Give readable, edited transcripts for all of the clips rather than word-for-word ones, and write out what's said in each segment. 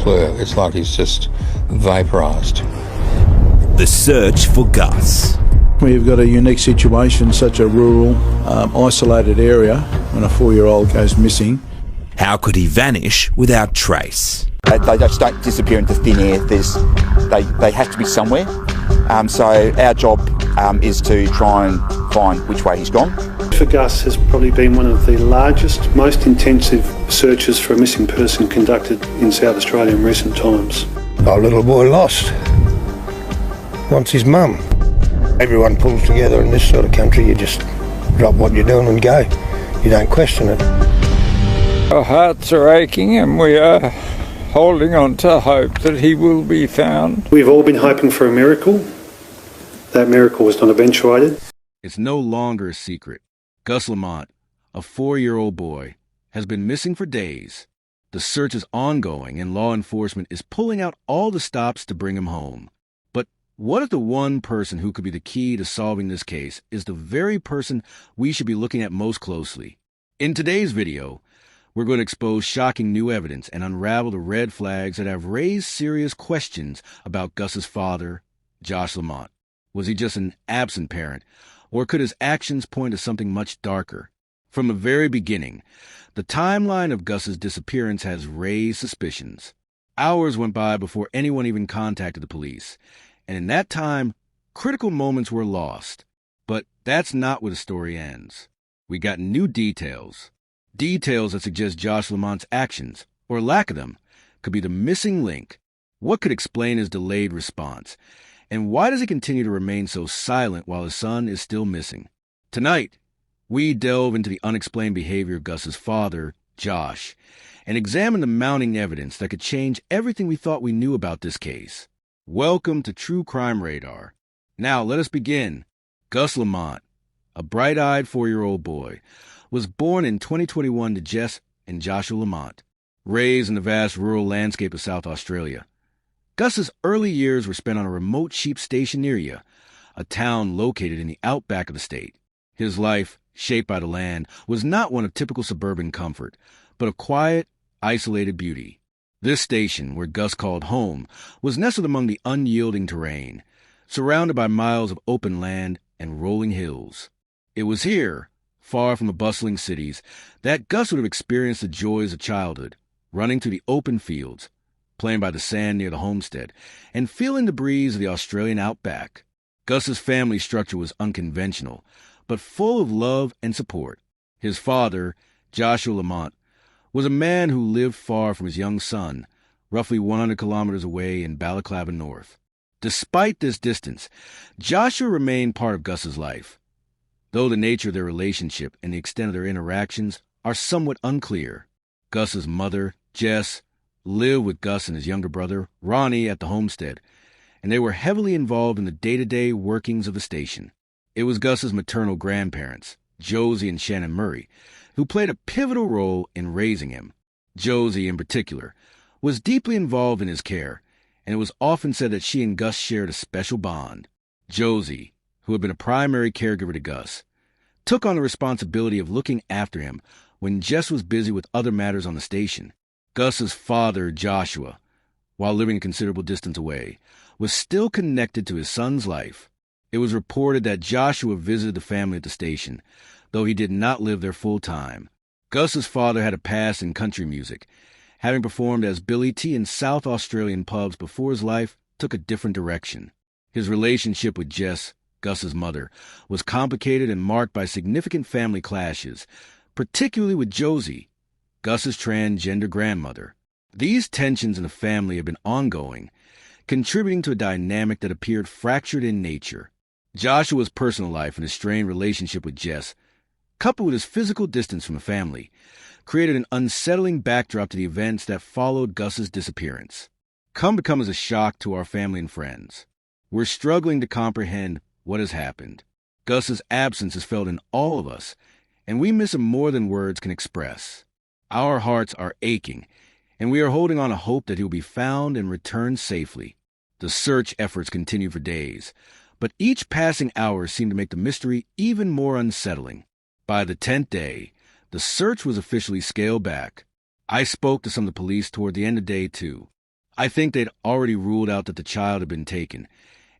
clue. It's like he's just vaporised. The search for Gus. We've got a unique situation, such a rural, isolated area, when a 4-year-old goes missing. How could he vanish without trace? They just don't disappear into thin air. They have to be somewhere. So our job is to try and find which way he's gone. For Gus has probably been one of the largest, most intensive searches for a missing person conducted in South Australia in recent times. Our little boy lost. Wants his mum. Everyone pulls together in this sort of country. You just drop what you're doing and go. You don't question it. Our hearts are aching and we are holding on to hope that he will be found. We've all been hoping for a miracle. That miracle was not eventuated. It's no longer a secret. Gus Lamont, a 4-year-old boy, has been missing for days. The search is ongoing and law enforcement is pulling out all the stops to bring him home. But what if the one person who could be the key to solving this case is the very person we should be looking at most closely? In today's video, we're going to expose shocking new evidence and unravel the red flags that have raised serious questions about Gus's father, Josh Lamont. Was he just an absent parent, or could his actions point to something much darker? From the very beginning, the timeline of Gus's disappearance has raised suspicions. Hours went by before anyone even contacted the police, and in that time, critical moments were lost. But that's not where the story ends. We got new details. Details that suggest Josh Lamont's actions, or lack of them, could be the missing link. What could explain his delayed response? And why does he continue to remain so silent while his son is still missing? Tonight, we delve into the unexplained behavior of Gus's father, Josh, and examine the mounting evidence that could change everything we thought we knew about this case. Welcome to True Crime Radar. Now let us begin. Gus Lamont, a bright-eyed 4-year-old boy, was born in 2021 to Jess and Joshua Lamont, raised in the vast rural landscape of South Australia. Gus's early years were spent on a remote sheep station near Yunta, a town located in the outback of the state. His life, shaped by the land, was not one of typical suburban comfort, but of quiet, isolated beauty. This station, where Gus called home, was nestled among the unyielding terrain, surrounded by miles of open land and rolling hills. It was here, far from the bustling cities, that Gus would have experienced the joys of childhood, running through the open fields, playing by the sand near the homestead, and feeling the breeze of the Australian outback. Gus's family structure was unconventional, but full of love and support. His father, Joshua Lamont, was a man who lived far from his young son, roughly 100 kilometers away in Balaclava North. Despite this distance, Joshua remained part of Gus's life, though the nature of their relationship and the extent of their interactions are somewhat unclear. Gus's mother, Jess, lived with Gus and his younger brother, Ronnie, at the homestead, and they were heavily involved in the day-to-day workings of the station. It was Gus's maternal grandparents, Josie and Shannon Murray, who played a pivotal role in raising him. Josie, in particular, was deeply involved in his care, and it was often said that she and Gus shared a special bond. Josie, who had been a primary caregiver to Gus, took on the responsibility of looking after him when Jess was busy with other matters on the station. Gus's father, Joshua, while living a considerable distance away, was still connected to his son's life. It was reported that Joshua visited the family at the station, though he did not live there full time. Gus's father had a past in country music, having performed as Billy T in South Australian pubs before his life took a different direction. His relationship with Jess, Gus's mother, was complicated and marked by significant family clashes, particularly with Josie, Gus's transgender grandmother. These tensions in the family have been ongoing, contributing to a dynamic that appeared fractured in nature. Joshua's personal life and his strained relationship with Jess, coupled with his physical distance from the family, created an unsettling backdrop to the events that followed Gus's disappearance. Come to come as a shock to our family and friends. We're struggling to comprehend what has happened. Gus's absence is felt in all of us, and we miss him more than words can express. Our hearts are aching, and we are holding on to hope that he will be found and returned safely. The search efforts continue for days, but each passing hour seemed to make the mystery even more unsettling. By the 10th day, the search was officially scaled back. I spoke to some of the police toward the end of day 2. I think they'd already ruled out that the child had been taken,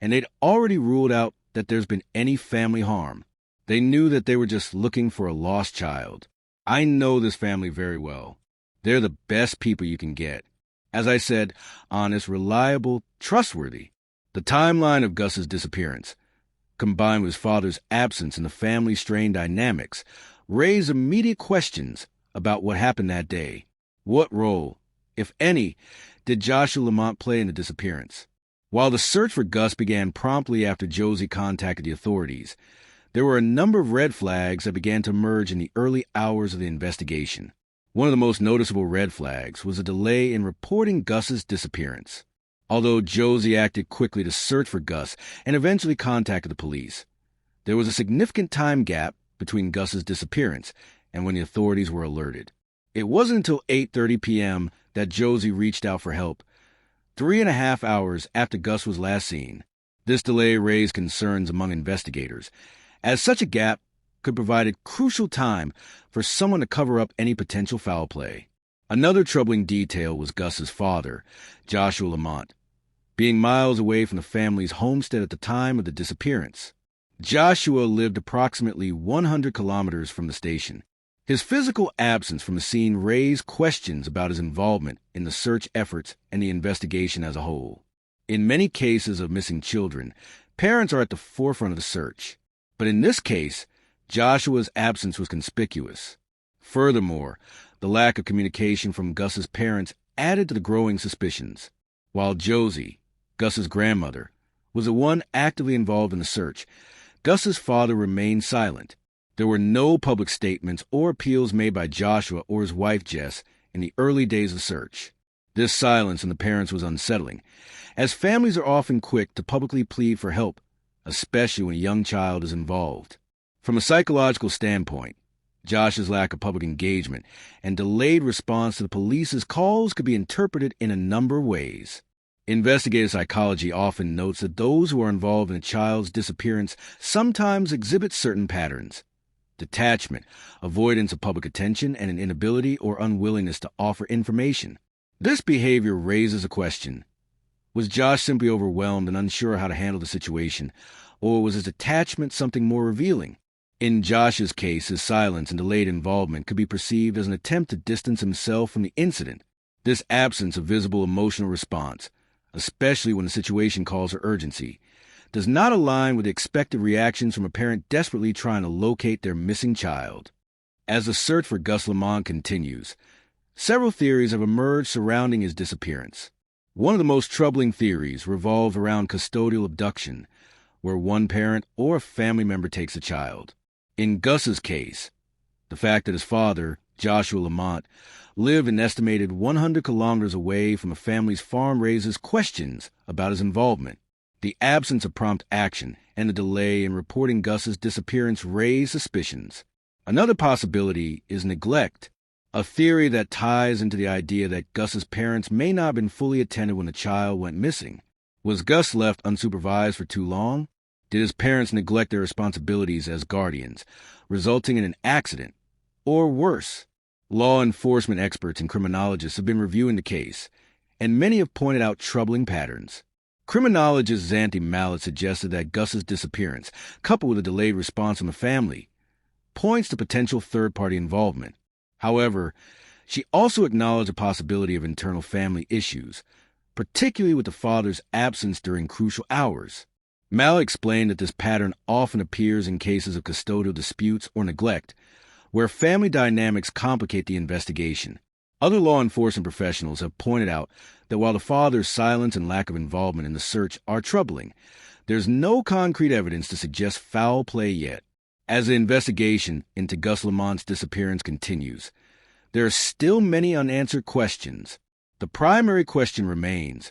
and they'd already ruled out that there's been any family harm. They knew that they were just looking for a lost child. I know this family very well. They're the best people you can get. As I said, honest, reliable, trustworthy. The timeline of Gus's disappearance, combined with his father's absence and the family strain dynamics, raised immediate questions about what happened that day. What role, if any, did Joshua Lamont play in the disappearance? While the search for Gus began promptly after Josie contacted the authorities, there were a number of red flags that began to emerge in the early hours of the investigation. One of the most noticeable red flags was a delay in reporting Gus's disappearance. Although Josie acted quickly to search for Gus and eventually contacted the police, there was a significant time gap between Gus's disappearance and when the authorities were alerted. It wasn't until 8:30 p.m. that Josie reached out for help, 3.5 hours after Gus was last seen. This delay raised concerns among investigators, as such a gap could provide a crucial time for someone to cover up any potential foul play. Another troubling detail was Gus's father, Joshua Lamont, being miles away from the family's homestead at the time of the disappearance. Joshua lived approximately 100 kilometers from the station. His physical absence from the scene raised questions about his involvement in the search efforts and the investigation as a whole. In many cases of missing children, parents are at the forefront of the search. But in this case, Joshua's absence was conspicuous. Furthermore, the lack of communication from Gus's parents added to the growing suspicions. While Josie, Gus's grandmother, was the one actively involved in the search, Gus's father remained silent. There were no public statements or appeals made by Joshua or his wife Jess in the early days of the search. This silence in the parents was unsettling, as families are often quick to publicly plead for help, especially when a young child is involved. From a psychological standpoint, Josh's lack of public engagement and delayed response to the police's calls could be interpreted in a number of ways. Investigative psychology often notes that those who are involved in a child's disappearance sometimes exhibit certain patterns: detachment, avoidance of public attention, and an inability or unwillingness to offer information. This behavior raises a question. Was Josh simply overwhelmed and unsure how to handle the situation, or was his attachment something more revealing? In Josh's case, his silence and delayed involvement could be perceived as an attempt to distance himself from the incident. This absence of visible emotional response, especially when the situation calls for urgency, does not align with the expected reactions from a parent desperately trying to locate their missing child. As the search for Gus Lamont continues, several theories have emerged surrounding his disappearance. One of the most troubling theories revolves around custodial abduction, where one parent or a family member takes a child. In Gus's case, the fact that his father, Joshua Lamont, lived an estimated 100 kilometers away from a family's farm raises questions about his involvement. The absence of prompt action and the delay in reporting Gus's disappearance raise suspicions. Another possibility is neglect, a theory that ties into the idea that Gus's parents may not have been fully attentive when the child went missing. Was Gus left unsupervised for too long? Did his parents neglect their responsibilities as guardians, resulting in an accident? Or worse? Law enforcement experts and criminologists have been reviewing the case, and many have pointed out troubling patterns. Criminologist Zanti Mallet suggested that Gus's disappearance, coupled with a delayed response from the family, points to potential third-party involvement. However, she also acknowledged the possibility of internal family issues, particularly with the father's absence during crucial hours. Mallet explained that this pattern often appears in cases of custodial disputes or neglect, where family dynamics complicate the investigation. Other law enforcement professionals have pointed out that while the father's silence and lack of involvement in the search are troubling, there's no concrete evidence to suggest foul play yet. As the investigation into Gus Lamont's disappearance continues, there are still many unanswered questions. The primary question remains,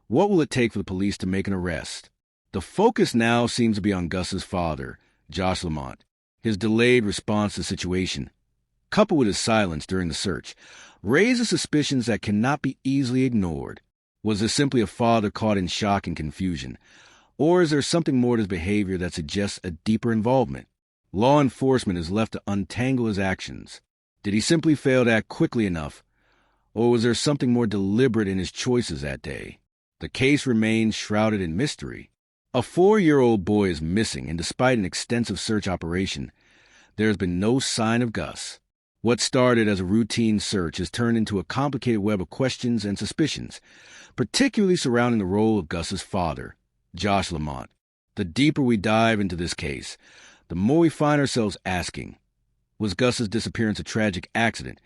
what will it take for the police to make an arrest? The focus now seems to be on Gus's father, Josh Lamont. His delayed response to the situation, coupled with his silence during the search, raises suspicions that cannot be easily ignored. Was this simply a father caught in shock and confusion? Or is there something more to his behavior that suggests a deeper involvement? Law enforcement is left to untangle his actions. Did he simply fail to act quickly enough? Or was there something more deliberate in his choices that day? The case remains shrouded in mystery. A 4-year-old boy is missing, and despite an extensive search operation, there has been no sign of Gus. What started as a routine search has turned into a complicated web of questions and suspicions, particularly surrounding the role of Gus's father, Gus Lamont. The deeper we dive into this case, the more we find ourselves asking, was Gus's disappearance a tragic accident,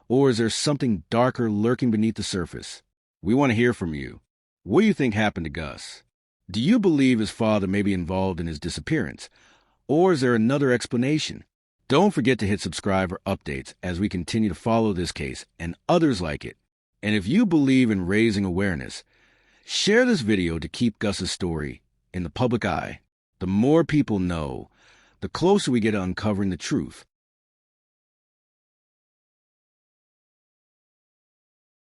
or is there something darker lurking beneath the surface? We want to hear from you. What do you think happened to Gus? Do you believe his father may be involved in his disappearance, or is there another explanation? Don't forget to hit subscribe for updates as we continue to follow this case and others like it. And if you believe in raising awareness, share this video to keep Gus's story in the public eye. The more people know, the closer we get to uncovering the truth.